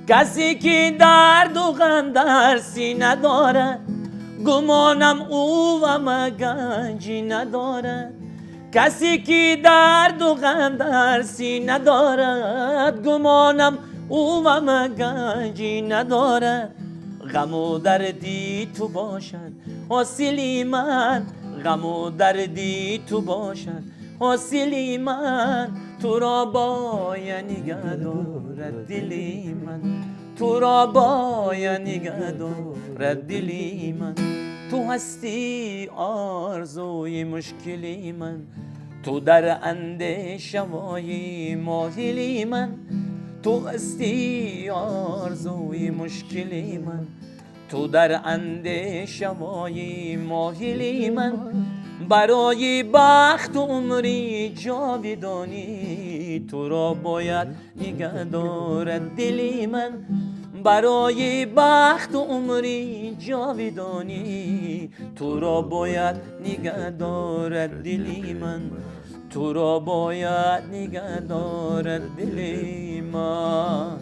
کسی که درد و غم در سینه دارد، گمانم او و گنجی ندارد. کسی که درد و غم در سینه دارد، گمانم او و گنجی ندارد. غم و دردی تو باشد حاصلی من، غم و دردی تو باشد حاصلی من. تو را باید نگه دارد دلی من، تو را باید نگه دارد دلی من. تو هستی آرزوی مشکلی من، تو در اندیشه‌های ماهلی من. تو هستی آرزوی مشکلی من، تو در اندیشه‌های ماهلی من. برای بخت و عمری جاودانی تو را باید نگه دارد دلی من. برای بخت و عمری جاودانی تو را باید نگه دارد دلی من. تو را باید نگه دارد دلی من.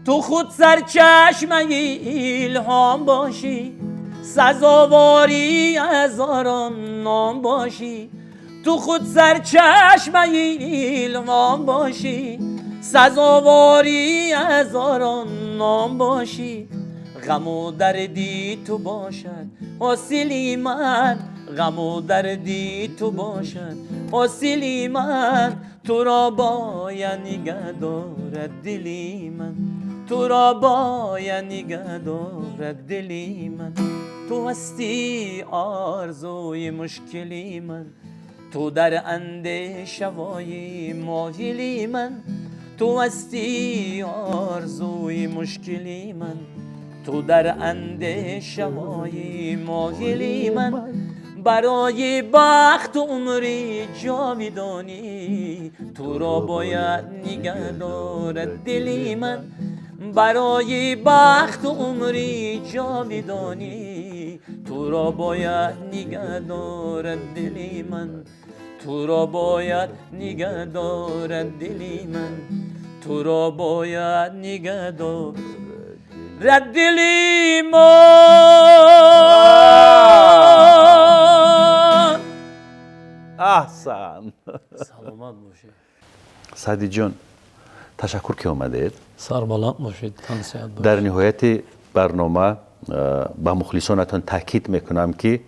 تو خود سرچشمه الهام باشی، سزاواری هزاران نام باشی. تو خود سرچشمه الهام باشی، سزاواری هزاران نام باشی. غم و دردی تو باشد حاصلی من، غم و دردی تو باشد حاصلی من. تو را باید نگه دارد دلی من، تو را باید نگه دارد دلی من. تو هستی آرزوی مشکلی من، تو در اندیشه‌های ماهلی من. تو هستی آرزوی مشکلی من، تو در اندیشه‌های ماهلی من. برای بخت و عمری جاودانی تو را باید نگه دارد دلی من. برای بخت و عمری جاودانی تو را باید نگه دارد دلی من. تو را باید نگه دارد دلی من، تو را باید نگه دارد دلی من. احسن. سلامت باشید. سعدی جان تشکر که آمدید. سربلند باشید. تنسیت باشید. در نهایت برنامه با مخلصانتان تاکید میکنم که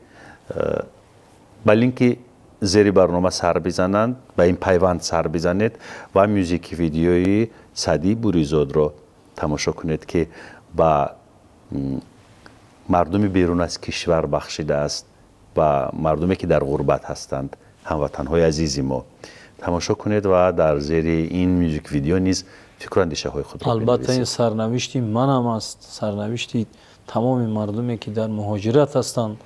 بل اینکه زیر برنامه سر بزنند و این پیوند سر بزنید و موزیک ویدیوی سعدی بوریزاد رو تماشا کنید که با مردم بیرون از کشور بخشیده است و مردمی که در غربت هستند، هموطنهای عزیزی ما. تماشا کنید و در زیر این موزیک ویدیو نیز فکر و اندیشه های خود را البته این سرنوشتی من هم است، سرنوشتی تمام مردمی که در مهاجرت هستند.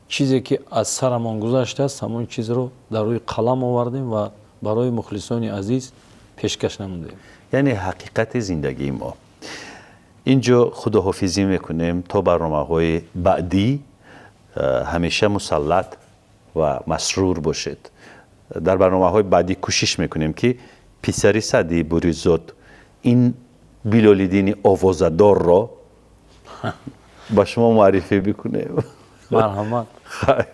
چیزی که از سرمان گذشته است همون چیز رو در روی قلم آوردیم و برای مخلصان عزیز پیشکش نمودیم. یعنی حقیقت زندگی ما. اینجا خداحافظی میکنیم تا برنامه‌های بعدی همیشه مسلط و مسرور باشید. در برنامه‌های بعدی کوشش میکنیم که پسری سعدی بوریزاد این بلال‌الدین آوازه‌دار را با شما معرفی بکنیم. مرحمت. خیر.